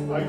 Would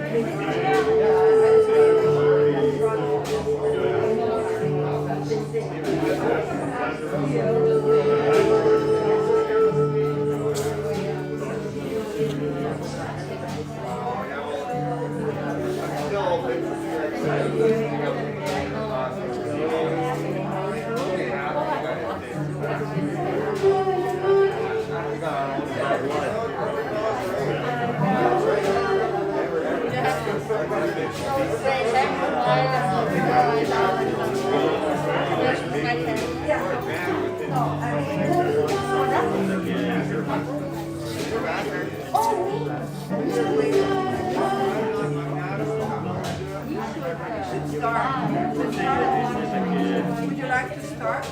you like to start?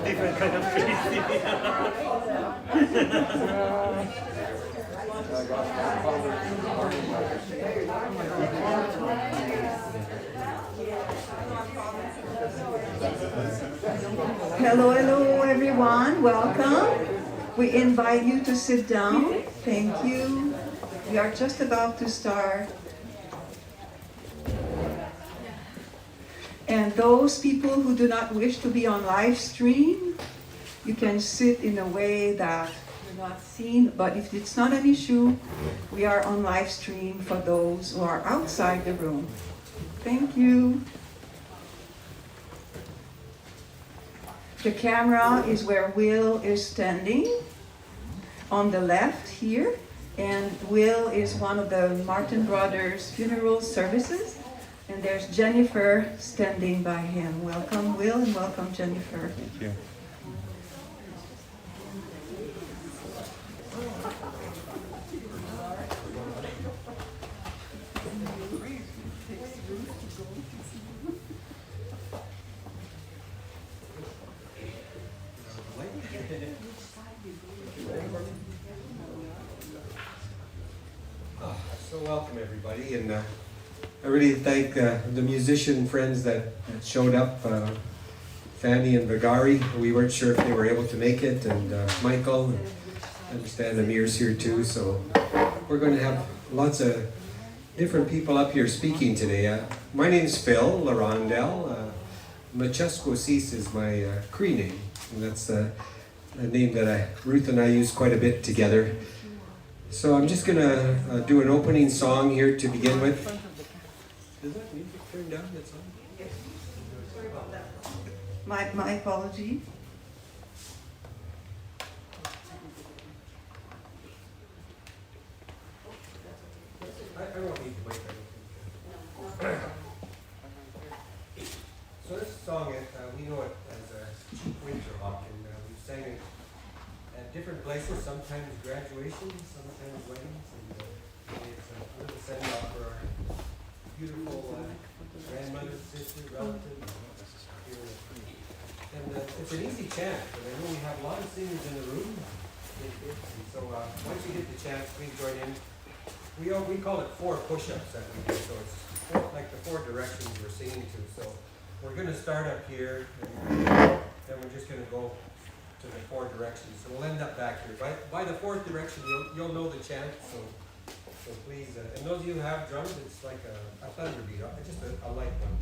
Different kind of crazy. Hello, everyone. Welcome. We invite you to sit down. Thank you. We are just about to start. And those people who do not wish to be on live stream, you can sit in a way that you're not seen. But if it's not an issue, we are on live stream for those who are outside the room. Thank you. The camera is where Will is standing, on the left here. And Will is one of the Martin Brothers funeral services. And there's Jennifer standing by him. Welcome, Will, and welcome, Jennifer. Thank you. So welcome everybody, and I really thank the musician friends that showed up, Fanny and Vigari. We weren't sure if they were able to make it, and Michael, and I understand Amir's here too, so we're going to have lots of different people up here speaking today. My name's Phil Larondel. Machesko Cis is my Cree name, and that's a name that Ruth and I use quite a bit together. So I'm just going to do an opening song here to begin with. Is that music turned down? That's on? Yes. Sorry about that. My apology. I won't need the mic. So this song, we know it as a cheap winter hawk, and we've sang it at different different places, sometimes graduations, sometimes weddings, and it's a little send-off for our beautiful grandmother, sister, relative. And it's an easy chant, but I know we have a lot of singers in the room. And so once you get the chance, please join in. We call it 4 push-ups that we do, so it's like the 4 directions we're singing to. So we're going to start up here, and then we're just going to go to the 4 directions. So we'll end up back here. By the 4th direction, you'll know the chant. So please, and those of you who have drums, it's like a thunder beat, just a light one.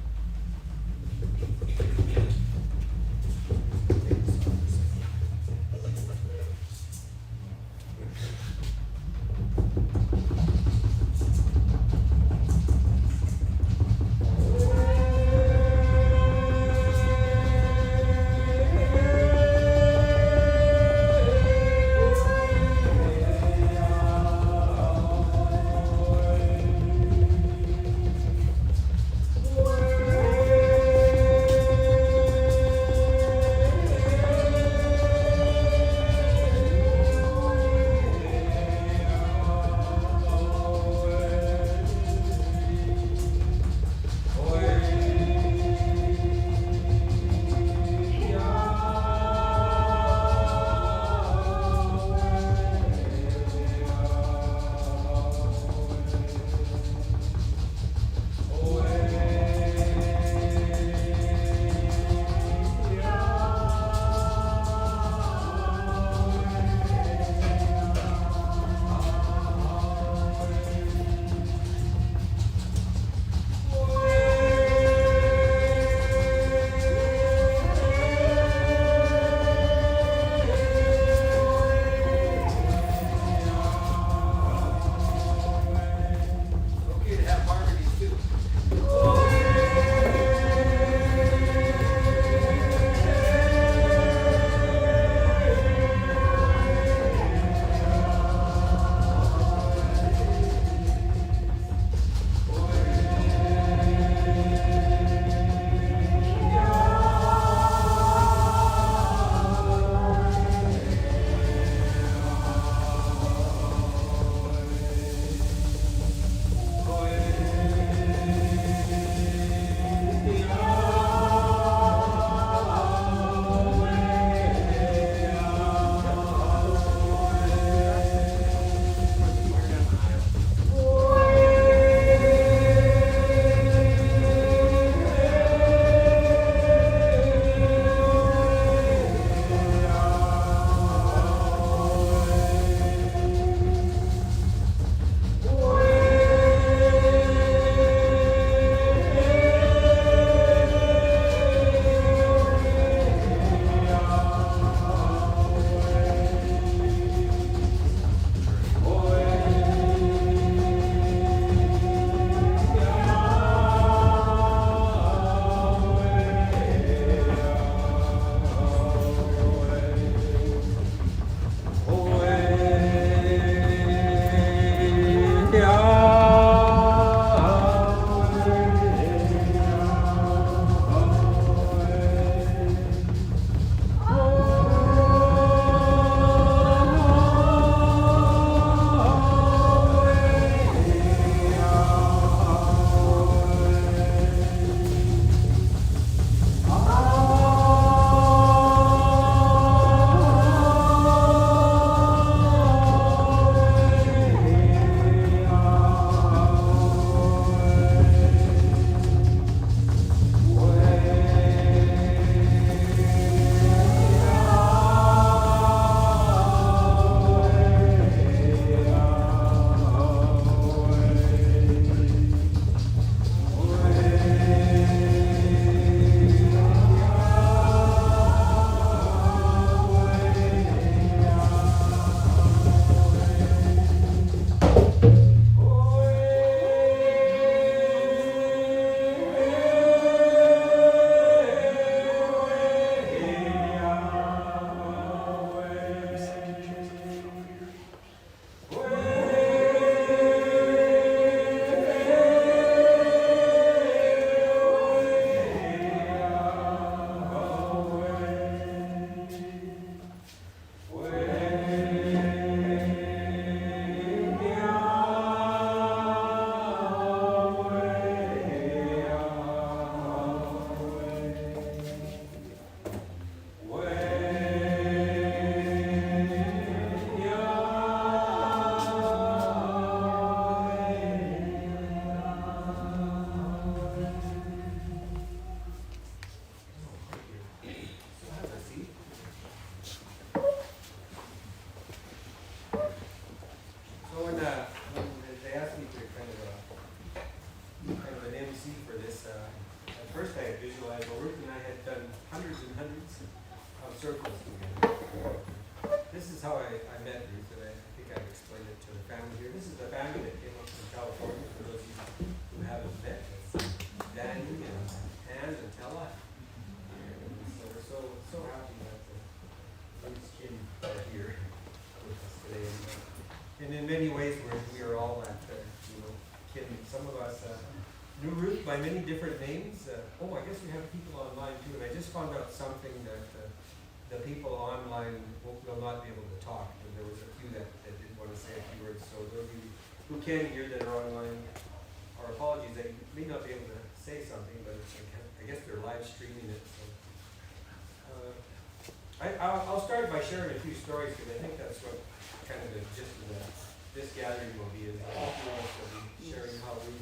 Word. And in many ways, we are all that, kid. Some of us knew Ruth by many different names. I guess we have people online too. And I just found out something that the people online will not be able to talk. And there was a few that did want to say a few words. So those of you who can hear that are online, our apologies that you may not be able to say something, but I guess they're live streaming it. So I'll start by sharing a few stories because I think that's what kind of the gist of this gathering will be, is that we'll be sharing how we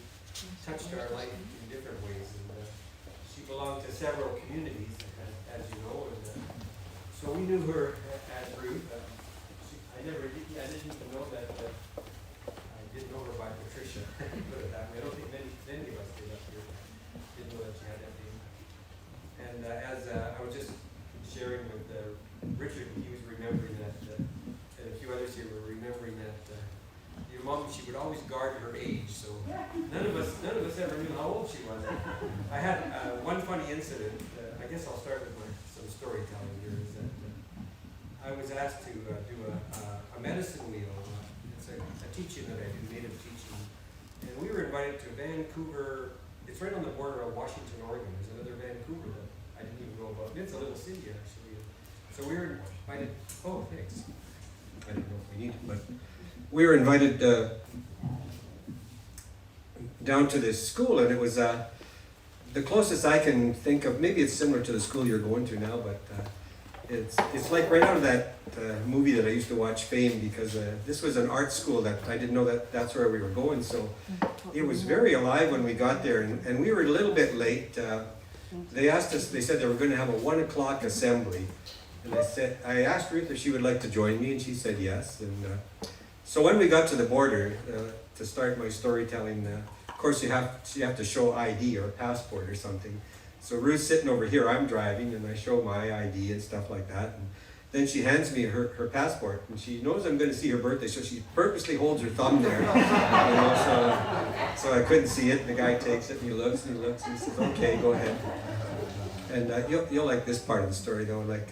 touched our life in different ways. And she belonged to several communities, as you know, and so we knew her as Ruth. I didn't even know that. I didn't know her by Patricia. Put it that way. I don't think many of us did up here. Didn't know that she had that name. And as I was just sharing with Richard, he was remembering that, and a few others here were remembering that your mom, she would always guard her age. So none of us ever knew how old she was. I had one funny incident. I guess I'll start with some storytelling here. Is that I was asked to do a medicine wheel. It's a teaching that I do, native teaching, and we were invited to Vancouver. It's right on the border of Washington, Oregon. There's another Vancouver that I didn't even know about. It's a little city actually. So we were invited. Oh, thanks. I didn't know if we needed, but we were invited down to this school, and it was the closest I can think of. Maybe it's similar to the school you're going to now, but it's like right out of that movie that I used to watch, Fame, because this was an art school that I didn't know that's where we were going. So it was very alive when we got there, and we were a little bit late. They asked us. They said they were going to have a 1 o'clock assembly. And I asked Ruth if she would like to join me, and she said yes. And so when we got to the border, to start my storytelling, of course you have to show ID or a passport or something. So Ruth's sitting over here, I'm driving, and I show my ID and stuff like that. And then she hands me her passport, and she knows I'm going to see her birthday, so she purposely holds her thumb there. So I couldn't see it. The guy takes it, and he looks, and he says, okay, go ahead. And you'll like this part of the story though. Like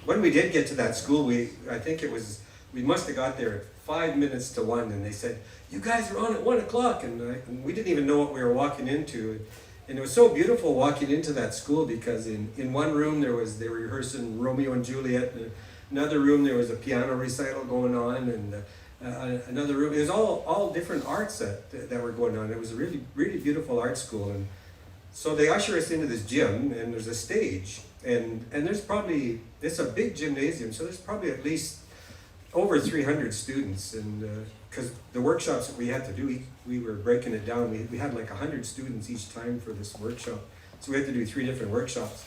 when we did get to that school, we must have got there at 5 minutes to 1, and they said, "You guys are on at 1 o'clock," and we didn't even know what we were walking into. And it was so beautiful walking into that school because in one room they were rehearsing Romeo and Juliet, and another room there was a piano recital going on, and another room, it was all different arts that were going on. It was a really, really beautiful art school. And so they usher us into this gym, and there's a stage, and there's probably, it's a big gymnasium, so there's probably at least over 300 students, and because the workshops that we had to do, we were breaking it down. We had like 100 students each time for this workshop, so we had to do 3 different workshops.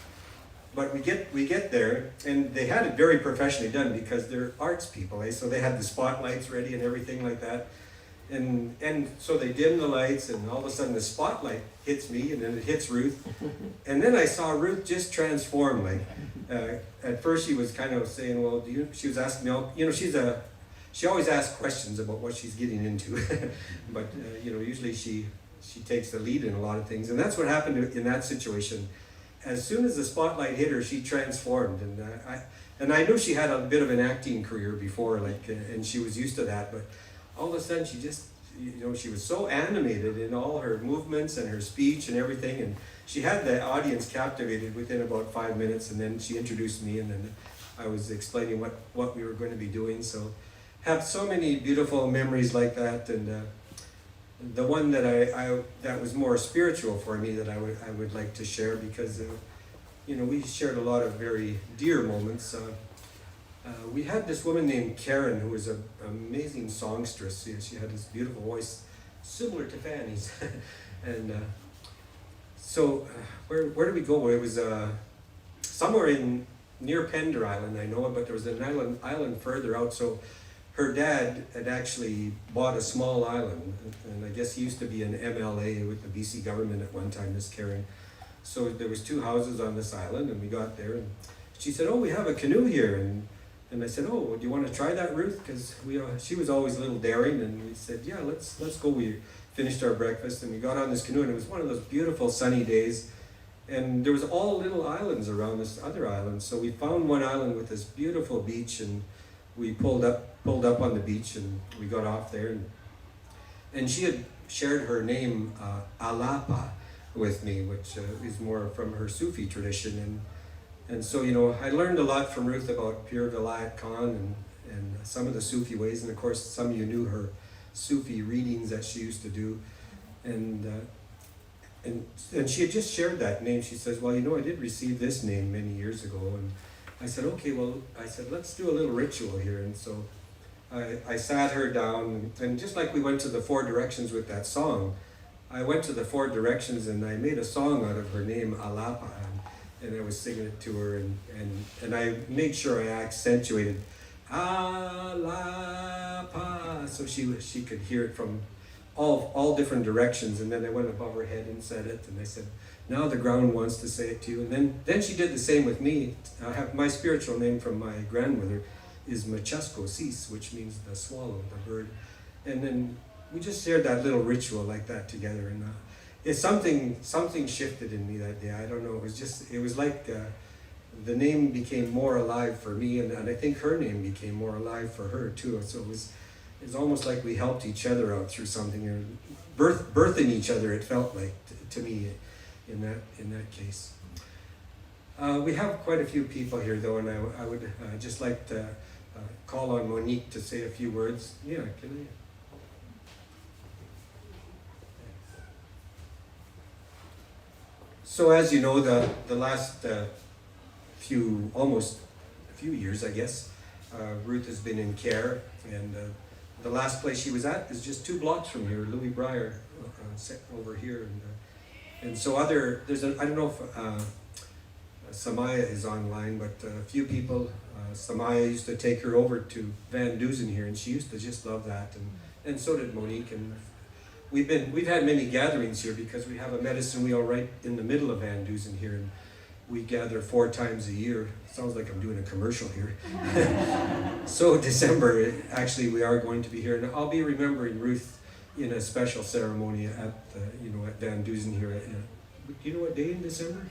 But we get there, and they had it very professionally done because they're arts people, so they had the spotlights ready and everything like that. And so they dim the lights, and all of a sudden the spotlight hits me, and then it hits Ruth. And then I saw Ruth just transform. Like at first she was kind of saying, well, she was asking me, she always asks questions about what she's getting into. But usually she takes the lead in a lot of things. And that's what happened in that situation. As soon as the spotlight hit her, she transformed. And I knew she had a bit of an acting career before, and she was used to that, but all of a sudden she just, she was so animated in all her movements and her speech and everything, and she had the audience captivated within about 5 minutes, and then she introduced me, and then I was explaining what we were going to be doing. So have so many beautiful memories like that, and the one that that was more spiritual for me that I would like to share, because we shared a lot of very dear moments. We had this woman named Karen who was an amazing songstress. She had this beautiful voice, similar to Fanny's. And so where did we go? It was somewhere near Pender Island, I know, but there was an island further out. So her dad had actually bought a small island, and I guess he used to be an MLA with the BC government at one time, this Karen. So there was 2 houses on this island, and we got there, and she said, "Oh, we have a canoe here," and I said, "Oh, well, do you want to try that, Ruth?" Because she was always a little daring, and we said, "Yeah, let's go." We finished our breakfast, and we got on this canoe, and it was one of those beautiful sunny days, and there was all little islands around this other island. So we found one island with this beautiful beach, and we pulled up pulled up on the beach and we got off there. And she had shared her name, Alapa, with me, which is more from her Sufi tradition. And so, I learned a lot from Ruth about Pir Vilayat Khan and some of the Sufi ways. And of course, some of you knew her Sufi readings that she used to do. And she had just shared that name. She says, well, I did receive this name many years ago. And I said, okay, let's do a little ritual here. And so I sat her down, and just like we went to the 4 directions with that song, I went to the 4 directions and I made a song out of her name, Alapa, and I was singing it to her, and I made sure I accentuated Alapa, so she could hear it from all different directions. And then I went above her head and said it, and I said, now the ground wants to say it to you. And then she did the same with me. I have my spiritual name from my grandmother is Machasko Sis, which means the swallow, the bird. And then we just shared that little ritual like that together, and it's something shifted in me that day. I don't know. It was like the name became more alive for me, and I think her name became more alive for her too. So it's almost like we helped each other out through something, or birthing each other. It felt like to me in that case. We have quite a few people here though, and I would just like to call on Monique to say a few words. Yeah, can I? So as you know, the last few years, I guess, Ruth has been in care, and the last place she was at is just 2 blocks from here, Louis Brier, over here, and so I don't know if Samaya is online, but a few people, Samaya used to take her over to Van Dusen here, and she used to just love that, and so did Monique. And we've had many gatherings here because we have a medicine wheel right in the middle of Van Dusen here, and we gather 4 times a year. Sounds like I'm doing a commercial here. So December, actually, we are going to be here, and I'll be remembering Ruth in a special ceremony at Van Dusen here. Do you know what day in December?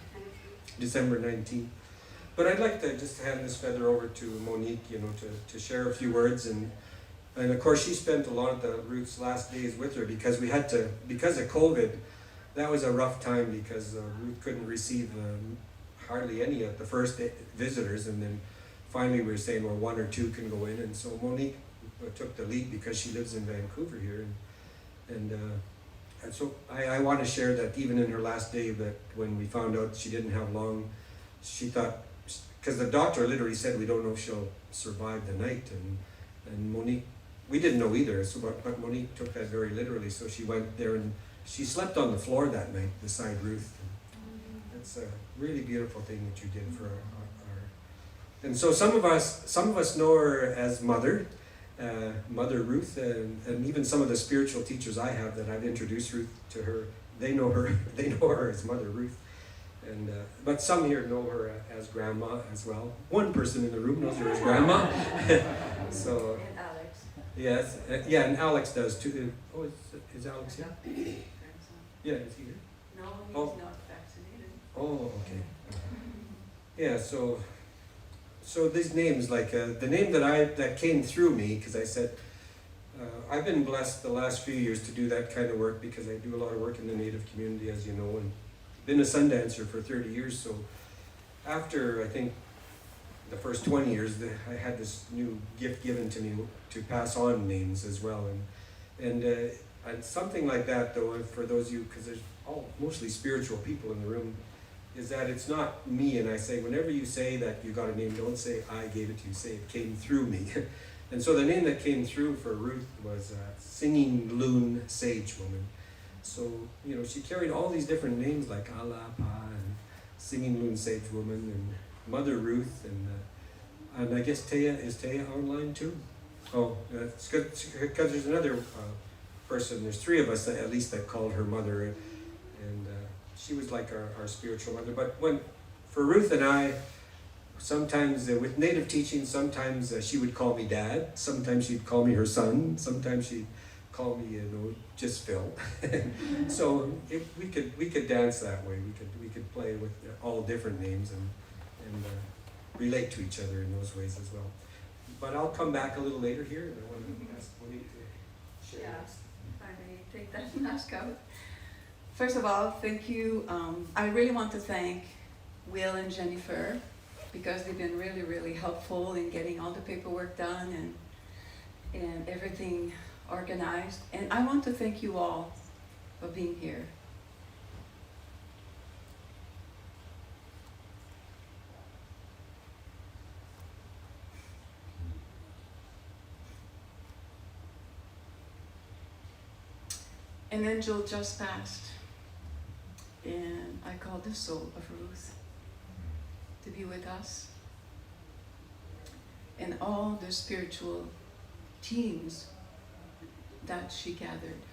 December 19th. But I'd like to just hand this feather over to Monique, to share a few words, and of course she spent a lot of the Ruth's last days with her because because of COVID, that was a rough time because Ruth couldn't receive hardly any of the first visitors, and then finally we were saying, well, 1 or 2 can go in, and so Monique took the lead because she lives in Vancouver here, and so I want to share that even in her last day, that when we found out she didn't have long, she thought, because the doctor literally said we don't know if she'll survive the night, and Monique, we didn't know either, so but Monique took that very literally, so she went there and she slept on the floor that night beside Ruth. It's a really beautiful thing that you did for our and so some of us know her as Mother Ruth, and even some of the spiritual teachers I have that I've introduced Ruth to her, they know her as Mother Ruth, and but some here know her as Grandma as well. One person in the room knows her as Grandma. So And Alex. yes, yeah, and Alex does too. Oh, is Alex here? Yeah, is he here? No, he's Oh. not vaccinated. Oh, okay. Yeah, so these names, like the name that came through me, because I said, I've been blessed the last few years to do that kind of work because I do a lot of work in the Native community, as you know, and been a Sundancer for 30 years. So after, I think, the first 20 years, I had this new gift given to me to pass on names as well. And something like that, though, for those of you, because there's mostly spiritual people in the room, is that it's not me, and I say, whenever you say that you got a name, don't say I gave it to you, say it came through me. And so the name that came through for Ruth was Singing Loon Sage Woman. So, she carried all these different names like Alapa and Singing Loon Sage Woman and Mother Ruth, and I guess is Taya online too? Oh, it's good, because there's another person, there's 3 of us at least that called her mother, and she was like our spiritual mother. But for Ruth and I, sometimes with Native teaching, sometimes she would call me Dad, sometimes she'd call me her son, sometimes she'd call me, just Phil. So we could dance that way. We could play with all different names and relate to each other in those ways as well. But I'll come back a little later here, and I want to ask Monique to share Yeah. next. If I may take that mask out. First of all, thank you. I really want to thank Will and Jennifer because they've been really, really helpful in getting all the paperwork done and everything organized. And I want to thank you all for being here. An angel just passed, and I called the soul of Ruth to be with us, and all the spiritual teams that she gathered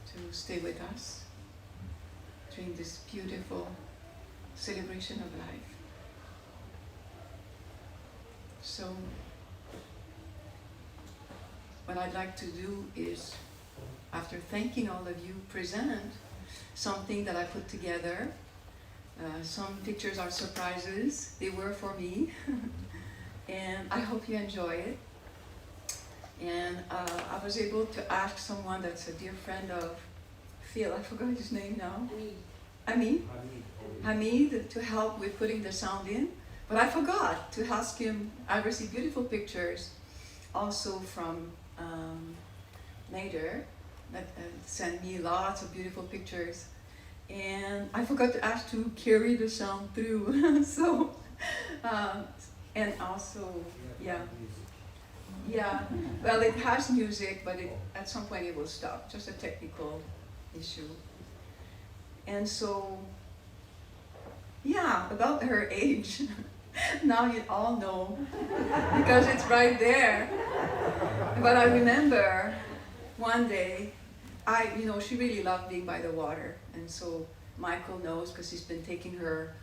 to stay with us during this beautiful celebration of life. So, what I'd like to do is, after thanking all of you, present something that I put together. Some pictures are surprises. They were for me. And I hope you enjoy it. And I was able to ask someone that's a dear friend of Phil, I forgot his name now. Hamid, to help with putting the sound in. But I forgot to ask him. I received beautiful pictures also from Nader that sent me lots of beautiful pictures, and I forgot to ask to carry the sound through. So, and also, yeah, well, it has music, but at some point it will stop, just a technical issue. And so, yeah, about her age, now you all know, because it's right there. But I remember one day, she really loved being by the water. And so Michael knows because he's been taking her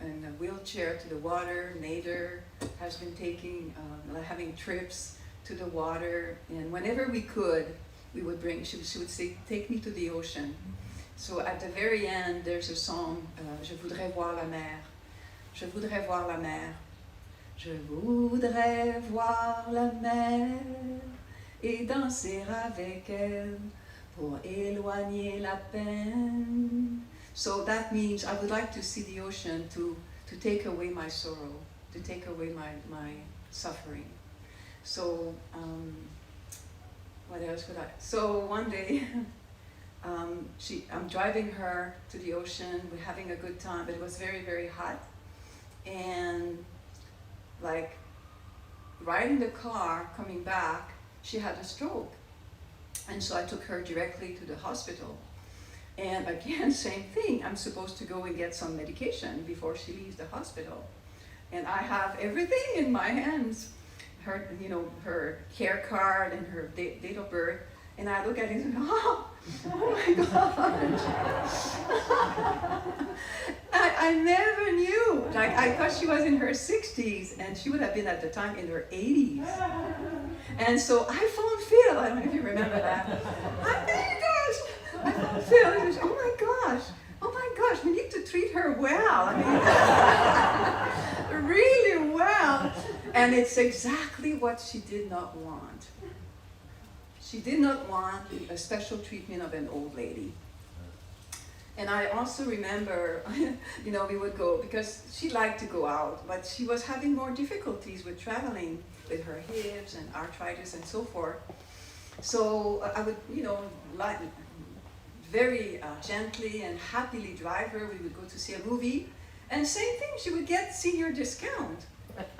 in a wheelchair to the water. Nader has been having trips to the water. And whenever we could, we would she would say, take me to the ocean. So at the very end, there's a song, Je voudrais voir la mer. Je voudrais voir la mer. Je voudrais voir la mer et danser avec elle pour éloigner la peine. So that means I would like to see the ocean to take away my sorrow, to take away my suffering. So what else would I? So one day, I'm driving her to the ocean. We're having a good time, but it was very, very hot. And like right in the car coming back, she had a stroke. And so I took her directly to the hospital. And again, same thing. I'm supposed to go and get some medication before she leaves the hospital. And I have everything in my hands. Her care card and her date of birth. And I look at it and go, oh my God. I never knew. Like, I thought she was in her 60s, and she would have been at the time in her 80s. And so I phoned Phil. I don't know if you remember that. I phoned Phil. He says, oh my gosh, we need to treat her well. I mean, really well. And it's exactly what she did not want. She did not want a special treatment of an old lady. And I also remember, we would go, because she liked to go out, but she was having more difficulties with traveling with her hips and arthritis and so forth. So I would, very gently and happily drive her. We would go to see a movie. And same thing, she would get senior discount.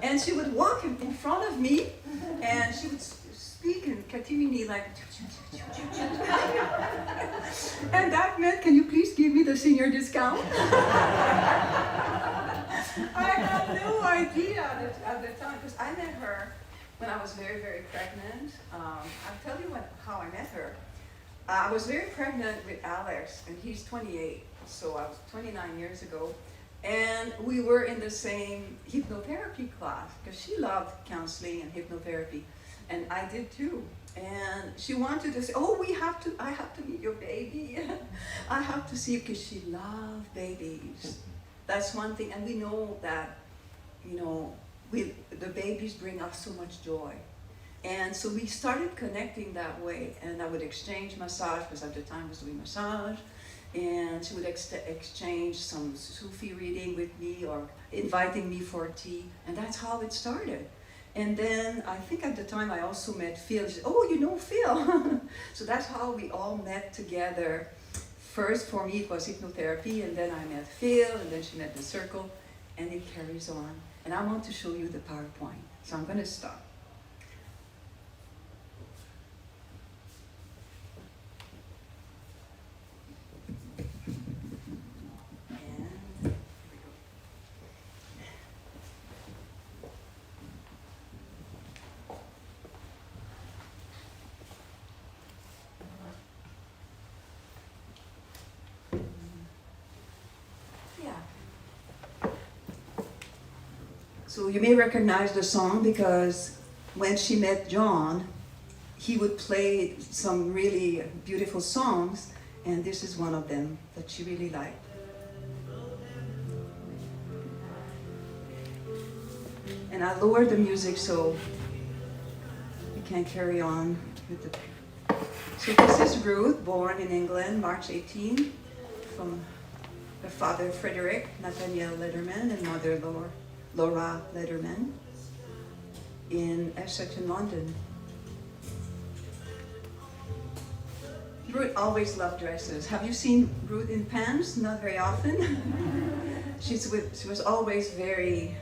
And she would walk in front of me, and she would speak in Katimini like, and that meant, can you please give me the senior discount? I had no idea at the time, because I met her when I was very, very pregnant. I'll tell you how I met her. I was very pregnant with Alex, and he's 28, so I was 29 years ago. And we were in the same hypnotherapy class, because she loved counseling and hypnotherapy, and I did too. And she wanted to say, I have to meet your baby. I have to see, because she loved babies. That's one thing, and we know that, the babies bring us so much joy. And so we started connecting that way, and I would exchange massage, because at the time I was doing massage, and she would exchange some Sufi reading with me or inviting me for tea, and that's how it started. And then I think at the time I also met Phil. She said, "Oh, you know Phil." So that's how we all met together. First for me it was hypnotherapy, and then I met Phil, and then she met the circle, and it carries on. And I want to show you the PowerPoint, so I'm going to stop. So you may recognize the song because when she met John, he would play some really beautiful songs, and this is one of them that she really liked. And I lowered the music so we can carry on with the... So this is Ruth, born in England, March 18, from her father Frederick Nathaniel Letterman and mother Laura Letterman, in Essex in London. Ruth always loved dresses. Have you seen Ruth in pants? Not very often. She was always very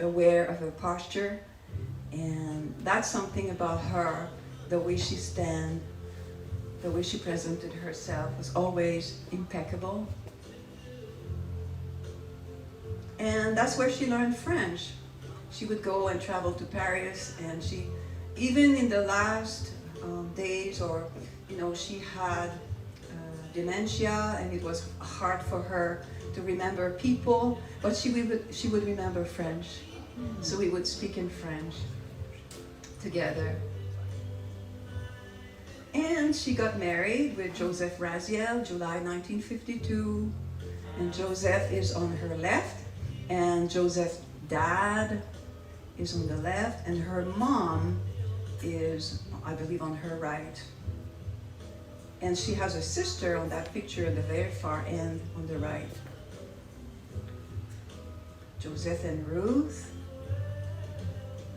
aware of her posture, and that's something about her. The way she stands, the way she presented herself was always impeccable. And that's where she learned French. She would go and travel to Paris, and she, even in the last days, or she had dementia, and it was hard for her to remember people, but she would remember French. So we would speak in French together. And she got married with Joseph Raziel, July 1952, and Joseph is on her left. And Joseph's dad is on the left, and her mom is, I believe, on her right. And she has a sister on that picture at the very far end on the right. Joseph and Ruth,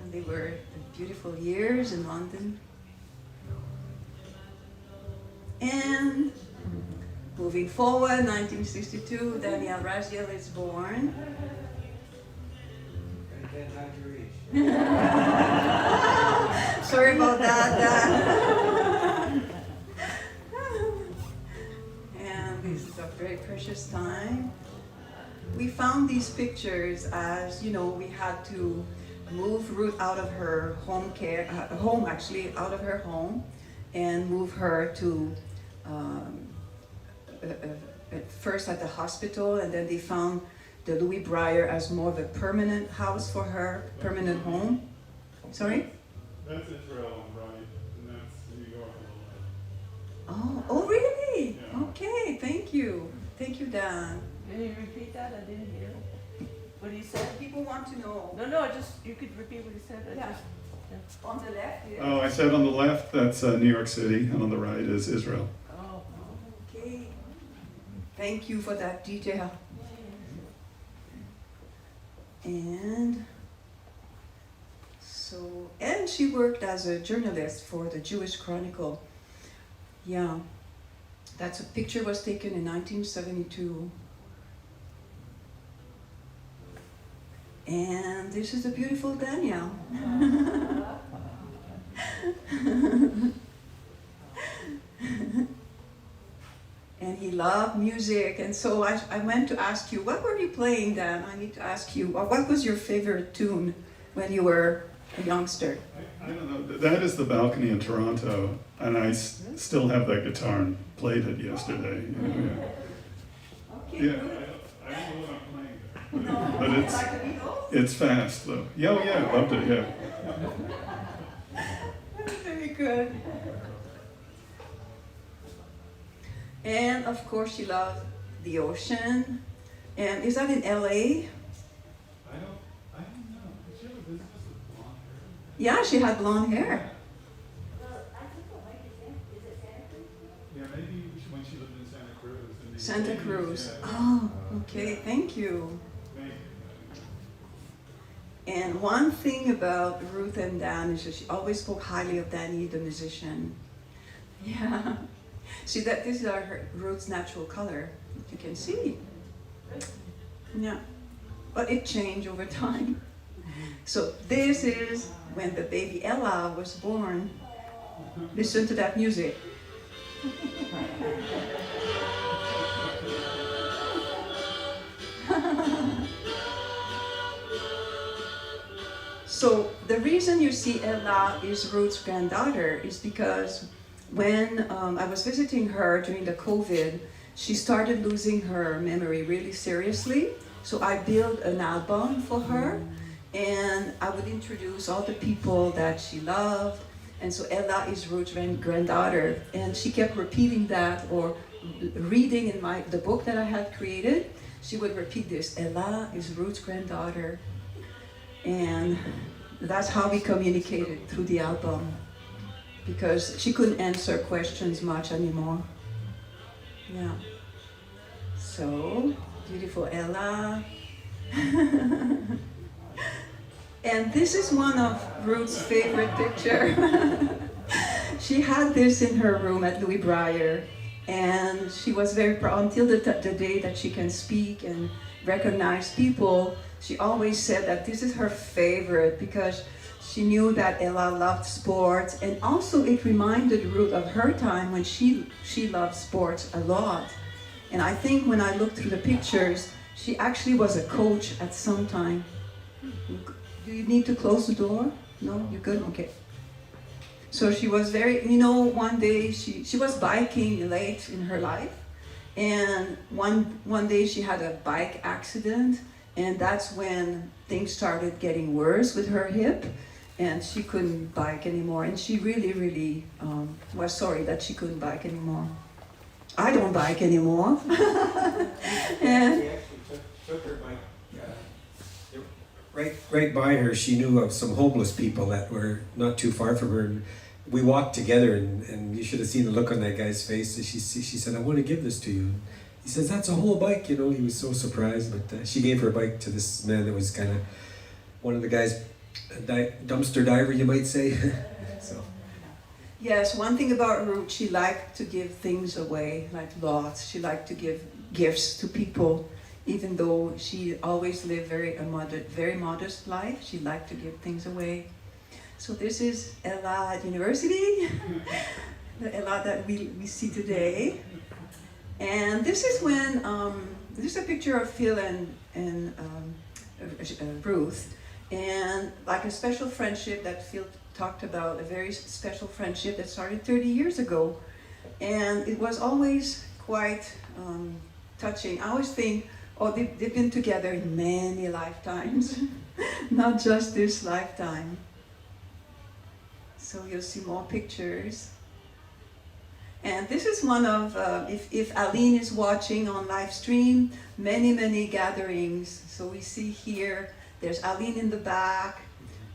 and they were beautiful years in London. And moving forward, 1962, Danielle Raziel is born. Sorry about that. And this is a very precious time. We found these pictures as, we had to move Ruth out of her out of her home, and move her to at first at the hospital, and then they found the Louis Breyer as more of a permanent house for her, permanent home. Sorry? That's Israel, right? And that's New York on the left. Oh, really? Yeah. Okay, thank you. Thank you, Dan. Can you repeat that? I didn't hear what he said. People want to know. No, you could repeat what he said. Yeah. On the left? Yeah. Oh, I said on the left, that's New York City, and on the right is Israel. Oh. Okay. Thank you for that detail. And she worked as a journalist for the Jewish Chronicle. Yeah. That's a picture was taken in 1972. And this is the beautiful Danielle. And he loved music, and so I went to ask you, what were you playing then? I need to ask you, what was your favorite tune when you were a youngster? I don't know. That is the balcony in Toronto, and I still have that guitar and played it yesterday. Okay, Yeah, good. I don't know what I'm playing, but Like the Beatles? it's fast though. Yeah, I loved it. Yeah. Very good. And of course, she loved the ocean. And is that in LA? I don't know. Yeah, she had blonde hair. Yeah, maybe when she lived in Santa Cruz. in the Santa 80s, Cruz. yeah. Oh, okay, thank you. Maybe. And one thing about Ruth and Dan is that she always spoke highly of Danny, the musician. Yeah. See, that this is her Ruth's natural color. You can see. Yeah. But it changed over time. So this is when the baby Ella was born. Listen to that music. So the reason you see Ella is Ruth's granddaughter is because when I was visiting her during the COVID, she started losing her memory really seriously. So I built an album for her, and I would introduce all the people that she loved. And so Ella is Ruth's granddaughter, and she kept repeating that or reading in the book that I had created. She would repeat this: Ella is Ruth's granddaughter. And that's how we communicated through the album, because she couldn't answer questions much anymore. Yeah. So, beautiful Ella. And this is one of Ruth's favorite pictures. She had this in her room at Louis Breyer, and she was very proud until the day that she can speak and recognize people. She always said that this is her favorite because she knew that Ella loved sports, and also it reminded Ruth of her time when she loved sports a lot. And I think when I looked through the pictures, she actually was a coach at some time. Do you need to close the door? No, you're good? Okay. So she was very, one day she was biking late in her life, and one day she had a bike accident, and that's when things started getting worse with her hip, and she couldn't bike anymore, and she really was sorry that she couldn't bike anymore. I don't bike anymore. And She actually took her bike. Right by her, she knew of some homeless people that were not too far from her. And we walked together, and you should have seen the look on that guy's face. She said, "I want to give this to you." He says, "That's a whole bike," He was so surprised. But she gave her bike to this man that was kind of one of the guys, dumpster diver, you might say. So. yes, one thing about Ruth, she liked to give things away, like lots. She liked to give gifts to people. Even though she always lived very modest life, she liked to give things away. So this is Ella at university, the Ella that we see today. And this is when, this is a picture of Phil and Ruth, and like a special friendship that Phil talked about, a very special friendship that started 30 years ago. And it was always quite touching. I always think, oh, they've been together in many lifetimes, not just this lifetime. So you'll see more pictures. And this is one of, if Aline is watching on live stream, many gatherings. So we see here, there's Aline in the back,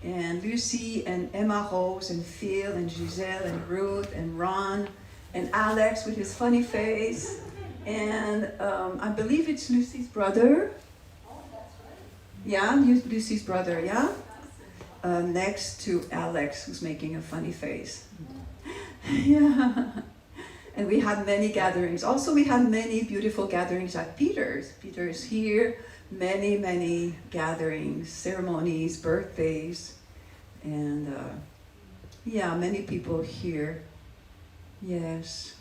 and Lucy and Emma Rose and Phil and Giselle and Ruth and Ron and Alex with his funny face. And I believe it's Lucy's brother. Yeah, Lucy's brother, yeah? Next to Alex, who's making a funny face. Yeah. And we had many gatherings. Also, we had many beautiful gatherings at Peter's. Peter is here. Many gatherings, ceremonies, birthdays. And yeah, many people here. Yes.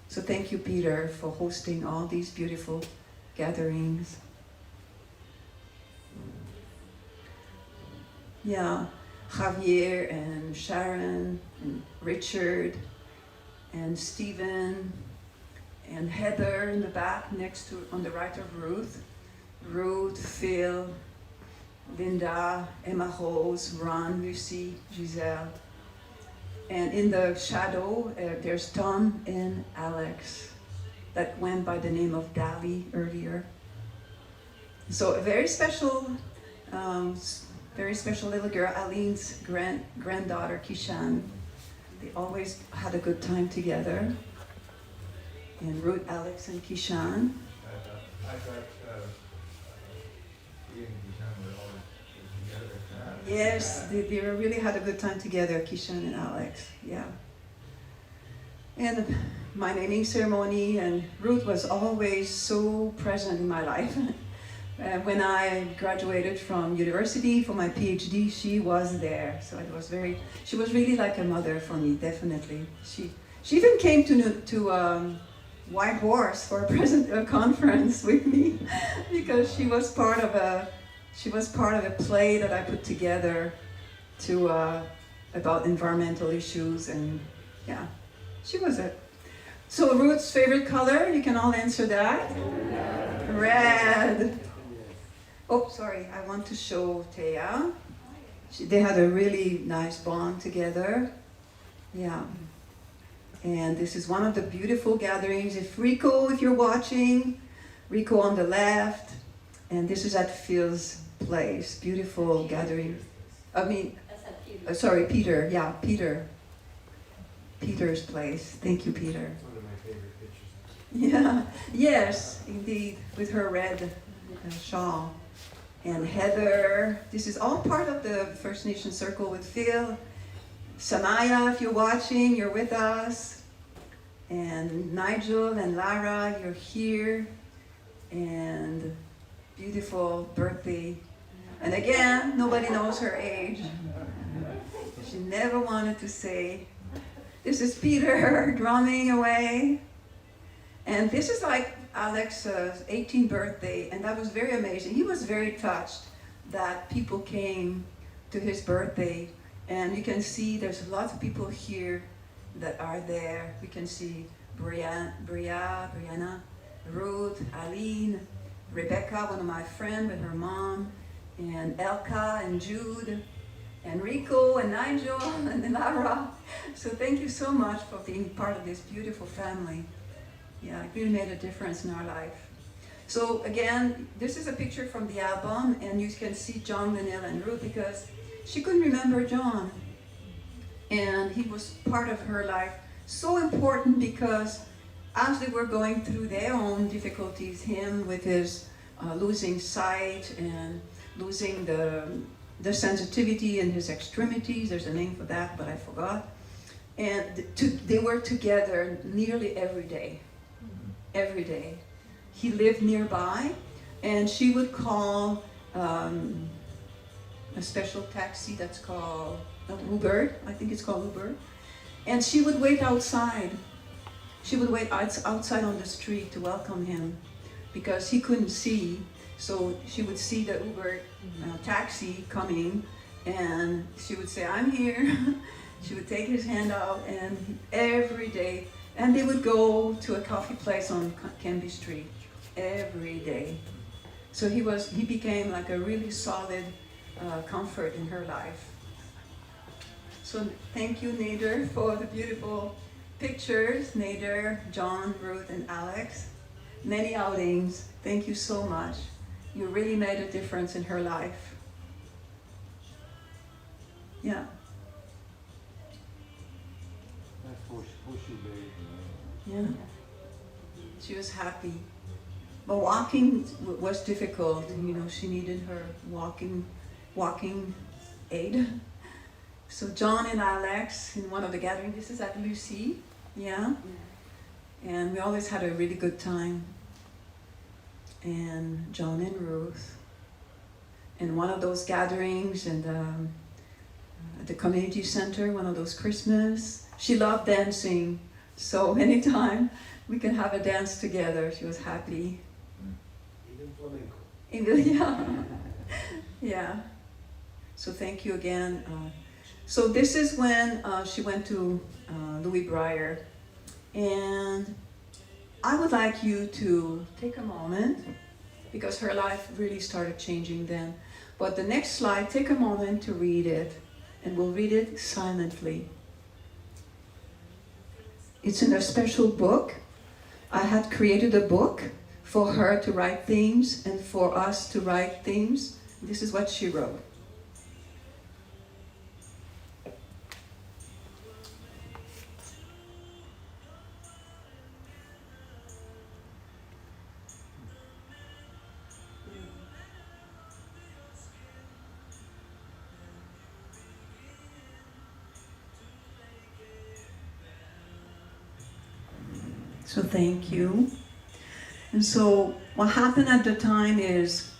So thank you, Peter, for hosting all these beautiful gatherings. Yeah, Javier and Sharon and Richard and Stephen and Heather in the back next to, on the right of Ruth. Ruth, Phil, Linda, Emma Rose, Ron, Lucy, Giselle. And in the shadow, there's Tom and Alex that went by the name of Dali earlier. So a very special very special little girl, Aline's granddaughter, Kishan. They always had a good time together. And Ruth, Alex, and Kishan. Yes, they really had a good time together, Kishan and Alex. Yeah. And my naming ceremony, and Ruth was always so present in my life. When I graduated from university for my PhD, she was there. So it was she was really like a mother for me, definitely. She even came to White Horse for a conference with me because she was part of a play that I put together about environmental issues, and yeah, she was it. So Ruth's favorite color, you can all answer that. Red. Oh, sorry, I want to show Thea. They had a really nice bond together. Yeah. And this is one of the beautiful gatherings. If you're watching, Rico on the left, and this is at Phil's place. Beautiful gathering. Peter. Yeah, Peter. Peter's place. Thank you, Peter. It's one of my favorite pictures. Yeah, yes, indeed, with her red shawl. And Heather, this is all part of the First Nation Circle with Phil. Samaya, if you're watching, you're with us. And Nigel and Lara, you're here. And beautiful birthday. And again, nobody knows her age. She never wanted to say. This is Peter drumming away. And this is like Alex's 18th birthday, and that was very amazing. He was very touched that people came to his birthday. And you can see there's lots of people here that are there. We can see Brianna, Ruth, Aline, Rebecca, one of my friends with her mom, and Elka and Jude, and Rico and Nigel and Lara. So thank you so much for being part of this beautiful family. Yeah, it really made a difference in our life. So again, this is a picture from the album, and you can see John, Linnell, and Ruth because she couldn't remember John. And he was part of her life. So important because as they were going through their own difficulties, him with his losing sight and losing the sensitivity in his extremities, there's a name for that, but I forgot. And they were together nearly every day. Every day. He lived nearby, and she would call a special taxi that's called Uber, I think it's called Uber, and she would wait outside. She would wait outside on the street to welcome him because he couldn't see, so she would see the Uber taxi coming, and she would say, "I'm here." She would take his hand out, and every day, and they would go to a coffee place on Canby Street every day. So he became like a really solid comfort in her life. So thank you, Nader, for the beautiful pictures. Nader, John, Ruth, and Alex. Many outings. Thank you so much. You really made a difference in her life. Yeah. Yeah. She was happy. But walking was difficult. You know, she needed her walking aid. So John and Alex in one of the gatherings, this is at Lucy, yeah? And we always had a really good time. And John and Ruth. And one of those gatherings and at the community center, one of those Christmas, she loved dancing. So anytime we could have a dance together, she was happy. Even flamenco. Yeah. Yeah. So thank you again. So this is when she went to Louis Breyer. And I would like you to take a moment because her life really started changing then. But the next slide, take a moment to read it. And we'll read it silently. It's in a special book. I had created a book for her to write things and for us to write things. This is what she wrote. So thank you. And so what happened at the time is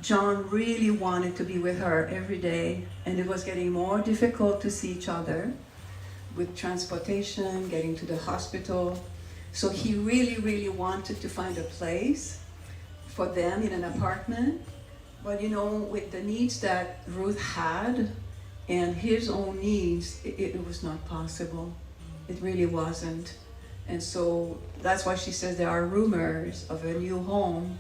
John really wanted to be with her every day, and it was getting more difficult to see each other with transportation, getting to the hospital. So he really, really wanted to find a place for them in an apartment. But you know, with the needs that Ruth had and his own needs, it was not possible. It really wasn't. And so that's why she says there are rumors of a new home.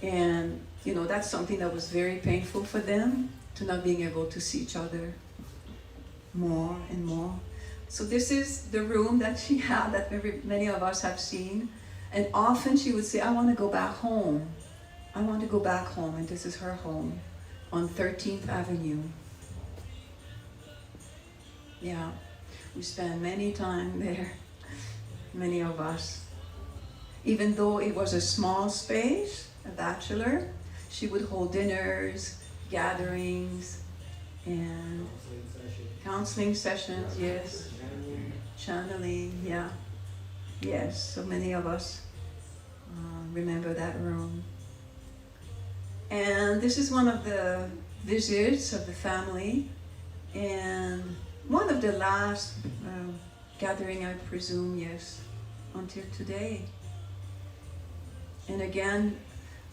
And you know, that's something that was very painful for them, to not being able to see each other more and more. So this is the room that she had, that many of us have seen. And often she would say, I want to go back home. I want to go back home. And this is her home on 13th Avenue. Yeah, we spent many time there, many of us. Even though it was a small space, a bachelor, she would hold dinners, gatherings, and counseling sessions, yes. Channeling, yeah. Yes, so many of us remember that room. And this is one of the visits of the family, and one of the last gathering, I presume, yes, until today. And again,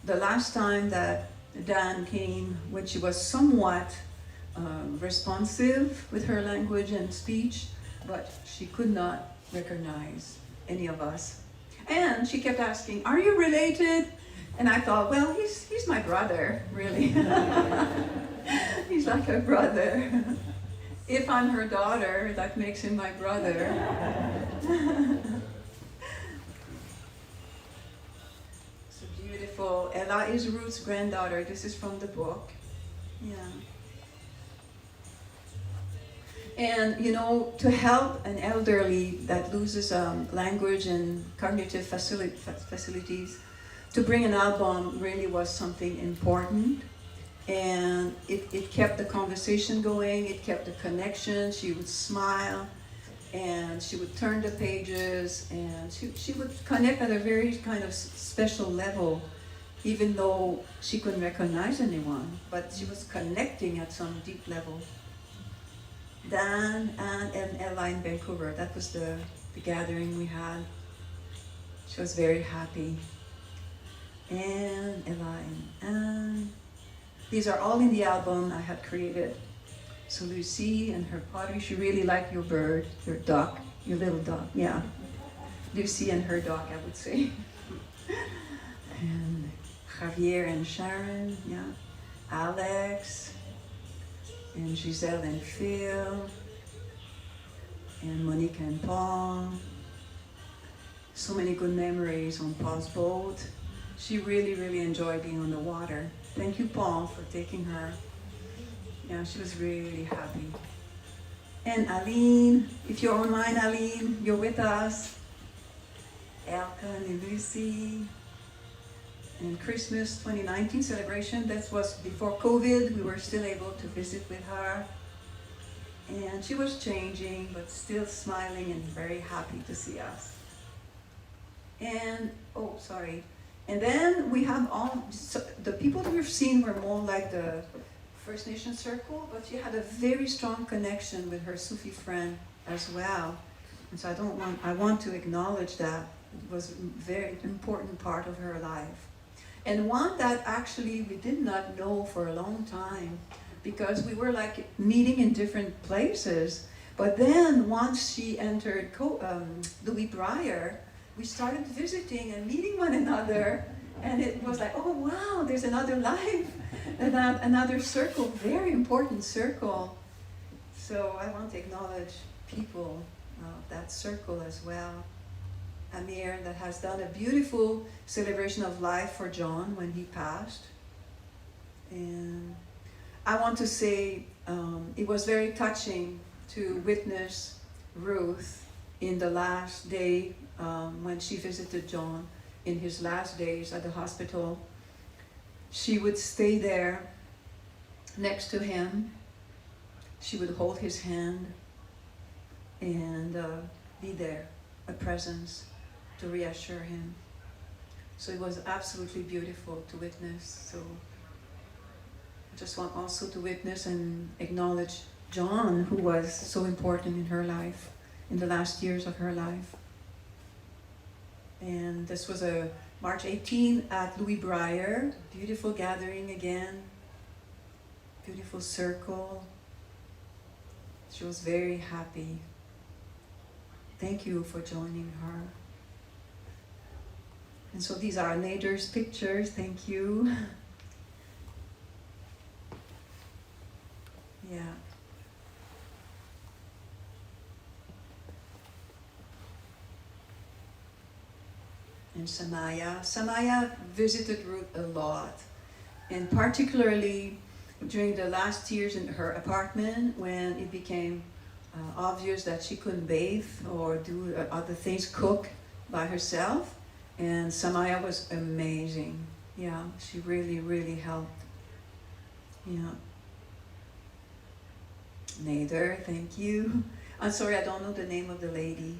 the last time that Dan came, when she was somewhat responsive with her language and speech, but she could not recognize any of us. And she kept asking, are you related? And I thought, well, he's my brother, really. He's like a brother. If I'm her daughter, that makes him my brother. So beautiful. Ella is Ruth's granddaughter. This is from the book. Yeah. And you know, to help an elderly that loses language and cognitive facilities, to bring an album really was something important. And it kept the conversation going, it kept the connection. She would smile, and she would turn the pages, and she would connect at a very kind of special level, even though she couldn't recognize anyone, but she was connecting at some deep level. Dan, Anne, and Ella in Vancouver, that was the gathering we had. She was very happy. And Ella and Anne. These are all in the album I had created. So Lucy and her pottery, she really liked your bird, your duck, your little duck, yeah. Lucy and her duck, I would say. And Javier and Sharon, yeah. Alex, and Giselle and Phil, and Monique and Paul. So many good memories on Paul's boat. She really, really enjoyed being on the water. Thank you, Paul, for taking her. Yeah, she was really happy. And Aline, if you're online, Aline, you're with us. Elka and Lucy. And Christmas 2019 celebration, that was before COVID. We were still able to visit with her. And she was changing, but still smiling and very happy to see us. And, oh, sorry. And then we have all, so the people that we've seen were more like the First Nation circle, but she had a very strong connection with her Sufi friend as well. And so I want to acknowledge that. It was a very important part of her life. And one that actually we did not know for a long time, because we were like meeting in different places. But then once she entered Louis Breyer, we started visiting and meeting one another, and it was like, oh wow, there's another life, another circle, very important circle. So I want to acknowledge people of that circle as well. Amir, that has done a beautiful celebration of life for John when he passed. And I want to say it was very touching to witness Ruth in the last day when she visited John in his last days at the hospital. She would stay there next to him. She would hold his hand and be there, a presence. to reassure him. So it was absolutely beautiful to witness. So I just want also to witness and acknowledge John, who was so important in her life, in the last years of her life. And this was a March 18 at Louis Breyer, beautiful gathering again, beautiful circle. She was very happy. Thank you for joining her. And so these are Nader's pictures, thank you. Yeah. And Samaya visited Ruth a lot, and particularly during the last years in her apartment when it became obvious that she couldn't bathe or do other things, cook by herself. And Samaya was amazing. Yeah, she really, really helped. Yeah. Nader, thank you. I'm sorry, I don't know the name of the lady.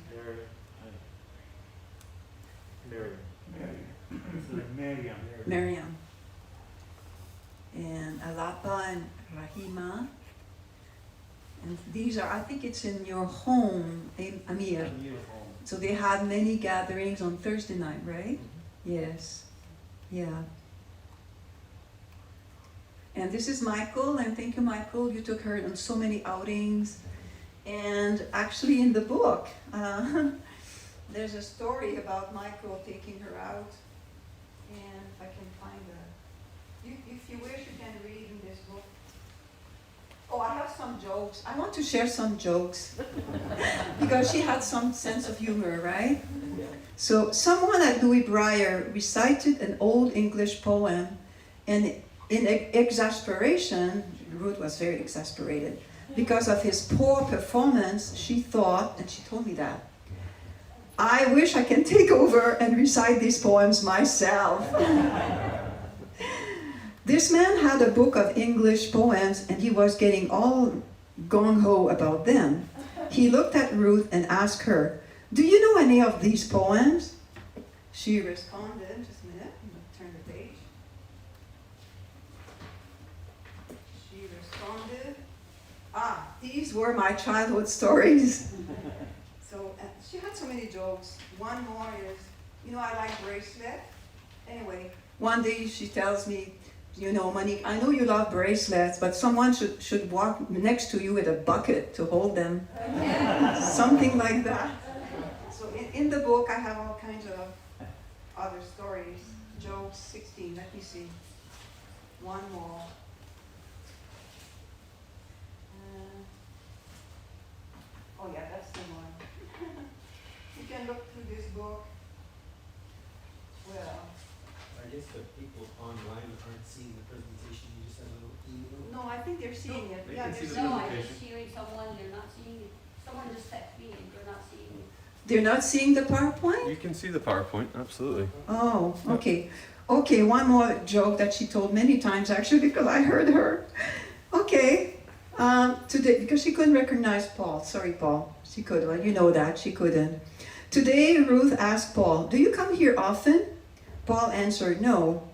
Miriam. And Alapa and Rahima. And these are, I think it's in your home, Amir. So they had many gatherings on Thursday night, right? Mm-hmm. Yes. Yeah. And this is Michael, and thank you, Michael. You took her on so many outings. And actually in the book, there's a story about Michael taking her out. And if I can find if you wish, you can read in this book. Oh, I have some jokes. I want to share some jokes. Because she had some sense of humor, right? So someone at Louis Breyer recited an old English poem, and in exasperation, Ruth was very exasperated, because of his poor performance, she thought, and she told me that, I wish I can take over and recite these poems myself. This man had a book of English poems, and he was getting all gung-ho about them. He looked at Ruth and asked her, do you know any of these poems? She responded, just a minute, I'm going to turn the page. She responded, these were my childhood stories. So she had so many jokes. One more is, I like bracelet. Anyway, one day she tells me, Monique, I know you love bracelets, but someone should walk next to you with a bucket to hold them. Something like that. So in the book, I have all kinds of other stories. Job 16, let me see. One more. Oh yeah, that's the one. You can look through this book. Well, I guess the people online aren't seeing the presentation, you just have a little email. no, I think they're seeing it. They Yeah, can they're see the seeing No, it. I'm just hearing someone, they're not seeing it. Someone just texted me and they're not seeing it. They're not seeing the PowerPoint? You can see the PowerPoint, absolutely. Oh, okay. Okay, one more joke that she told many times actually because I heard her. Okay, today, because she couldn't recognize Paul. Sorry, Paul. She could, well, you know that, she couldn't. Today, Ruth asked Paul, do you come here often? Paul answered no.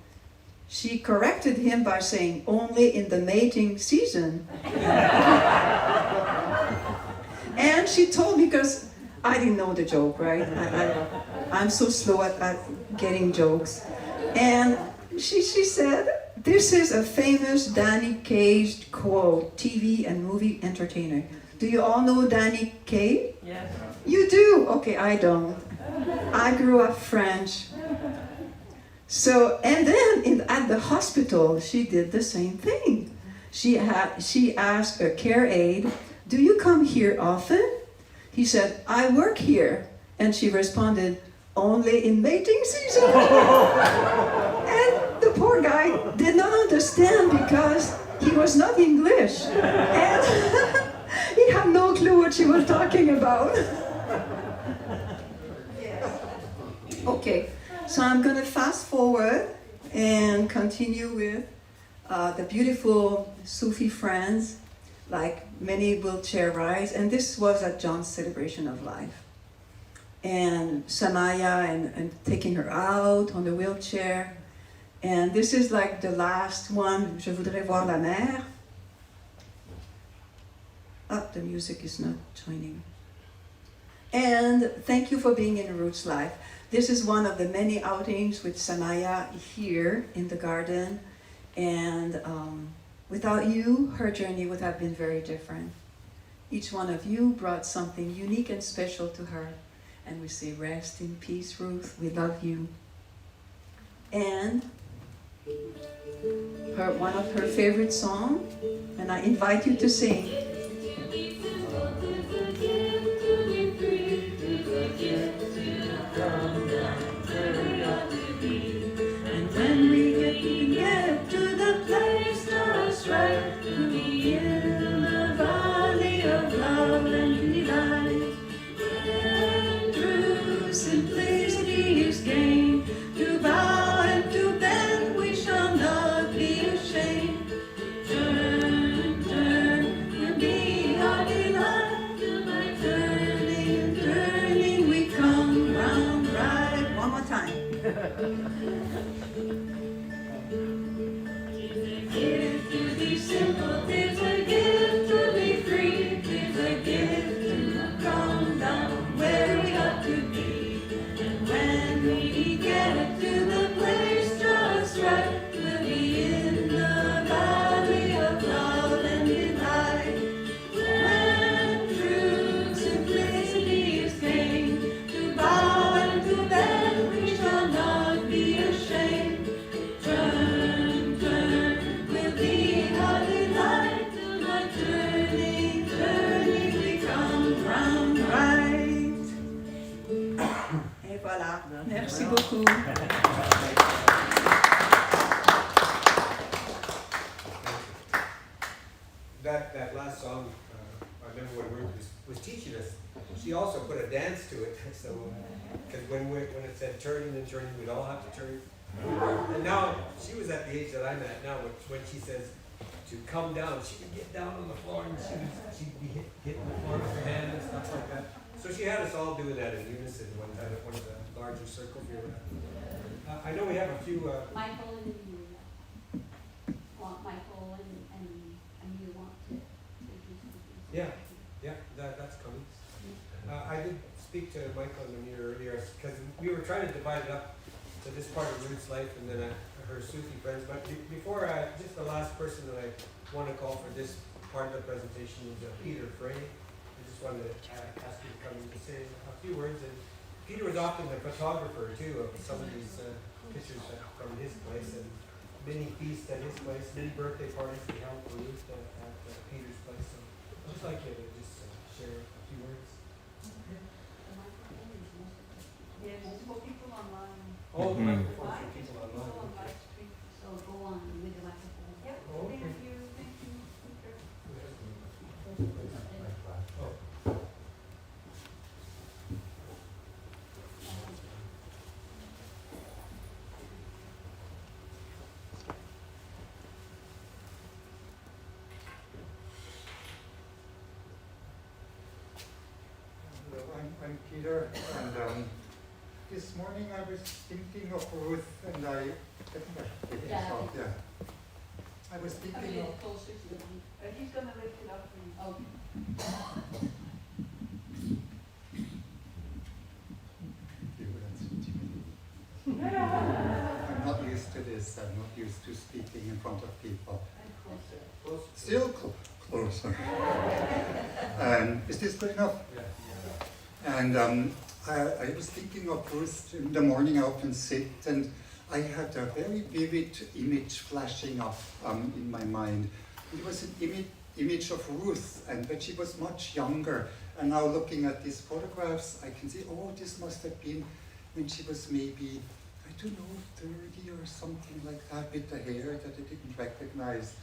She corrected him by saying, only in the mating season. And she told me, because I didn't know the joke, right? I'm so slow at getting jokes. And she said, this is a famous Danny Kaye quote, TV and movie entertainer. Do you all know Danny Kaye? Yes. You do? Okay, I don't. I grew up French. So, and then at the hospital, she did the same thing. She asked a care aide, do you come here often? He said, I work here. And she responded, only in mating season. And the poor guy did not understand because he was not English. And he had no clue what she was talking about. Yes. Okay, so I'm going to fast forward and continue with the beautiful Sufi friends, like many wheelchair rides, and this was at John's celebration of life. and Samaya and taking her out on the wheelchair. And this is like the last one, Je voudrais voir la mer. Oh, the music is not joining. And thank you for being in Roots Life. This is one of the many outings with Samaya here in the garden. And without you, her journey would have been very different. Each one of you brought something unique and special to her. And we say, rest in peace, Ruth. We love you. And one of her favorite songs, and I invite you to sing. And when we get to the place just right, to be in the valley of love and delight, when true simplicity is gained, to bow and to bend we shall not be ashamed. Turn, turn, will be our delight, turning, turning we come round right. One more time. Gift to be simple, tis a gift to be free, tis a gift to come down where we ought to be. And when we get to the place just right, we'll be in the valley of love and delight. When true simplicity is gained, to bow and to bend we shall not be ashamed. Turn, turn, will be our delight, till by turning, turning we come round right. Et voilà. Merci beaucoup. That last song, I remember when Ruth was teaching us, she also put a dance to it. So, because when it said turning and turning, we'd all have to turn. And now, she was at the age that I'm at now, when she says to come down, she could get down on the floor and she'd be hitting the floor with her hand and stuff like that. So she had us all doing that in unison one time at one of the larger circles here. I know we have a few. Michael and you want Michael and you want to introduce something. Yeah, that's coming. I did speak to Michael and Amir earlier because we were trying to divide it up to this part of Ruth's life and then her Sufi friends. But before, just the last person that I want to call for this part of the presentation is Peter Frey. I just wanted to ask you to come and say a few words. And Peter was often the photographer too of some of these pictures from his place, and many feasts at his place, many birthday parties we held for Ruth at Peter's place. So I'd just like you to just share a few words. Yes, for people online. Oh, the Mhm. microphone for people online. On live stream. So go on with the microphone. Yep, Oh, okay. thank you, Peter. Hello, I'm Peter, and this morning I was thinking of Ruth, and I think I did Yeah. myself, yeah. I was Come a thinking little of, closer to the mic. He's gonna lift it up for you. Oh, I'm not used to this, I'm not used to speaking in front of people. And closer. Still closer. Is this good enough? And I was thinking of Ruth in the morning. I often sit and I had a very vivid image flashing up in my mind. It was an image of Ruth, and when she was much younger. And now looking at these photographs, I can see, oh, this must have been when she was maybe, I don't know, 30 or something like that, with the hair that I didn't recognize.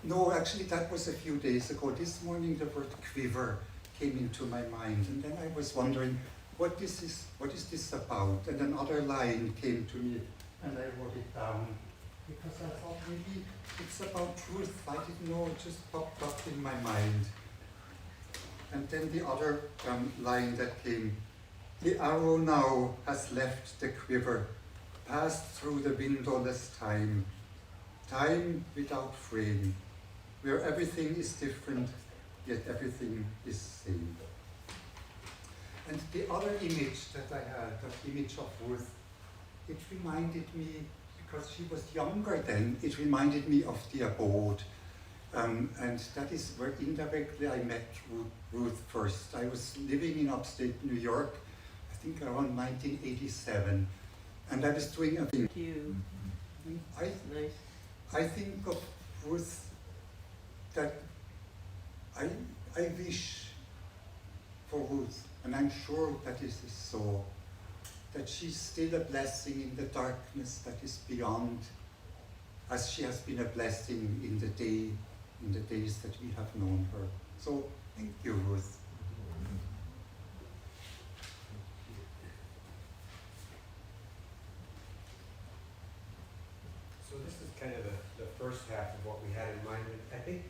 No, actually that was a few days ago. This morning the word quiver came into my mind, and then I was wondering, what is this about? And another line came to me, and I wrote it down. because I thought maybe it's about truth. I didn't know, it just popped up in my mind. And then the other line that came, the arrow now has left the quiver, passed through the windowless time, time without frame, where everything is different, yet everything is same. And the other image that I had, the image of Ruth, it reminded me, because she was younger then, it reminded me of the abode. And that is where indirectly I met Ruth first. I was living in upstate New York, I think around 1987, and I was doing a thing. You. I, Nice. I think of Ruth that I wish for Ruth, and I'm sure that this is so, that she's still a blessing in the darkness that is beyond, as she has been a blessing in the days that we have known her. So thank you, Ruth. So this is kind of the first half of what we had in mind. And I think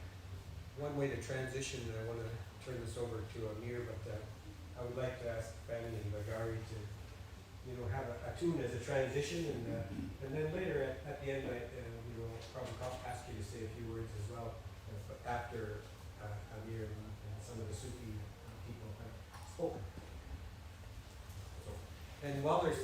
one way to transition, and I want to turn this over to Amir, but I would like to ask Fanny and Bagari to, have a tune as a transition, and then later at the end, we will probably ask you to say a few words as well, after Amir and some of the Sufi people have spoken. So, and while there's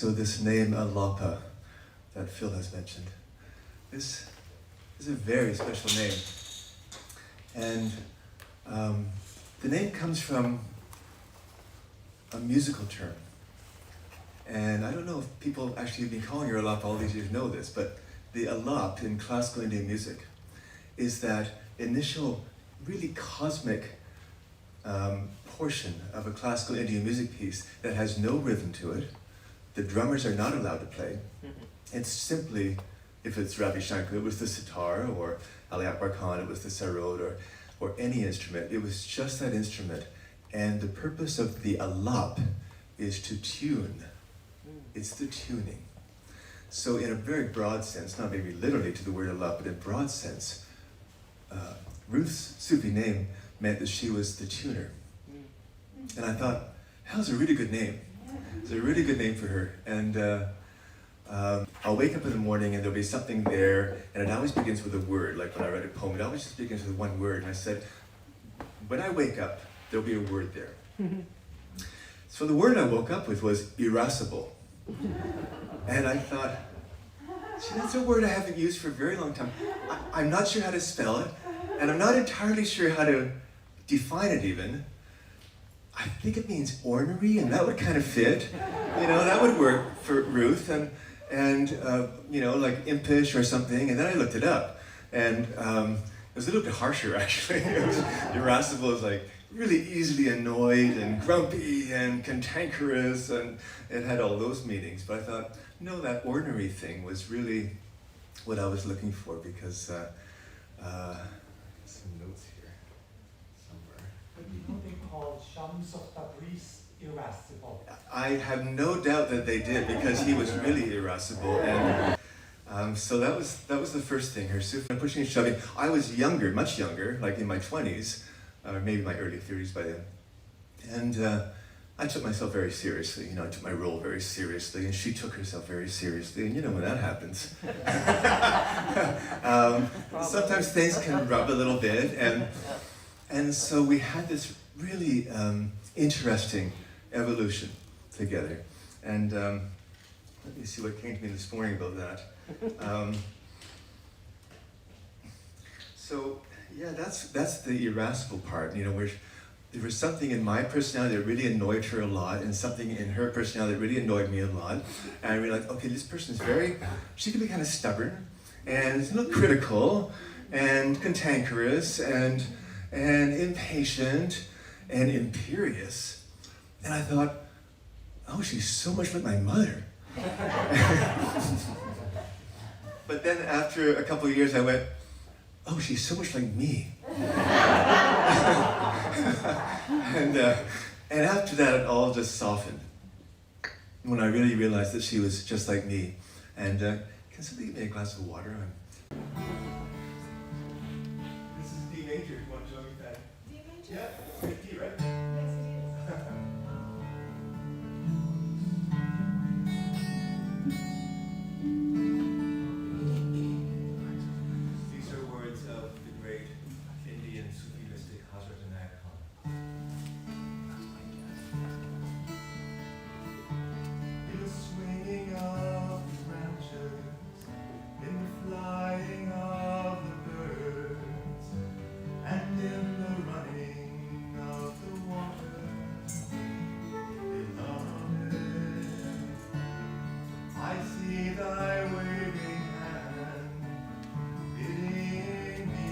So this name Alapa that Phil has mentioned, this is a very special name. And the name comes from a musical term. And I don't know if people actually have been calling her Alapa all these years know this, but the alap in classical Indian music is that initial really cosmic portion of a classical Indian music piece that has no rhythm to it. The drummers are not allowed to play. It's simply, if it's Ravi Shankar, it was the sitar, or Ali Akbar Khan, it was the sarod, or any instrument. It was just that instrument. And the purpose of the alap is to tune. It's the tuning. So in a very broad sense, not maybe literally to the word alap, but in a broad sense, Ruth's Sufi name meant that she was the tuner. And I thought, how's a really good name? It's a really good name for her. And I'll wake up in the morning and there'll be something there, and it always begins with a word. Like when I write a poem, it always just begins with one word. And I said, when I wake up, there'll be a word there. So the word I woke up with was irascible. And I thought, see, that's a word I haven't used for a very long time. I'm not sure how to spell it, and I'm not entirely sure how to define it even. I think it means ornery, and that would kind of fit. You know, that would work for Ruth, and you know, like impish or something. And then I looked it up, and it was a little bit harsher actually. It was, irascible is like really easily annoyed and grumpy and cantankerous, and it had all those meanings. But I thought, no, that ornery thing was really what I was looking for, because some notes here somewhere. But you know they called Shams of Tabriz irascible. I have no doubt that they did, because he was really irascible, and so that was the first thing. Her pushing and shoving. I was younger, much younger, like in my 20s, or maybe my early 30s by then, and I took myself very seriously. You know, I took my role very seriously, and she took herself very seriously. And you know when that happens, sometimes things can rub a little bit, and so we had this really interesting evolution together. And let me see what came to me this morning about that. So yeah, that's the irascible part. You know, where there was something in my personality that really annoyed her a lot, and something in her personality that really annoyed me a lot. And I realized, okay, this person's she can be kind of stubborn, and a little critical, and cantankerous, and impatient, and imperious. And I thought, oh, she's so much like my mother. But then after a couple of years, I went, oh, she's so much like me. And after that, it all just softened. When I really realized that she was just like me. And can somebody give me a glass of water? This is D major. You want to join me that? D major? Yeah, it's D, right? Yes, it is. These are words of the great Indian Sufi mystic Hazrat Inayat Khan. In the swinging of the branches, in the flying of the birds, and in the running of the water, beloved, I see thy waving hand, bidding me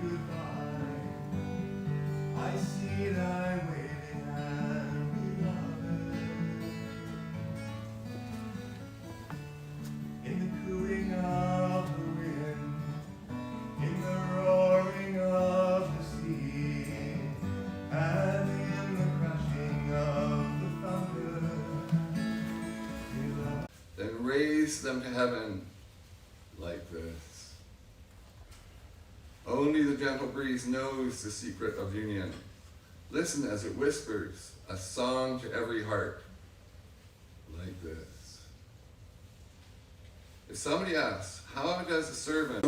goodbye. I see thy waving hand, beloved. In the cooing of the wind, in the roaring of the sea, and in the crashing of the thunder, beloved. Then raise them to heaven like this. Only the gentle breeze knows the secret of union. Listen as it whispers a song to every heart like this. If somebody asks, how does a servant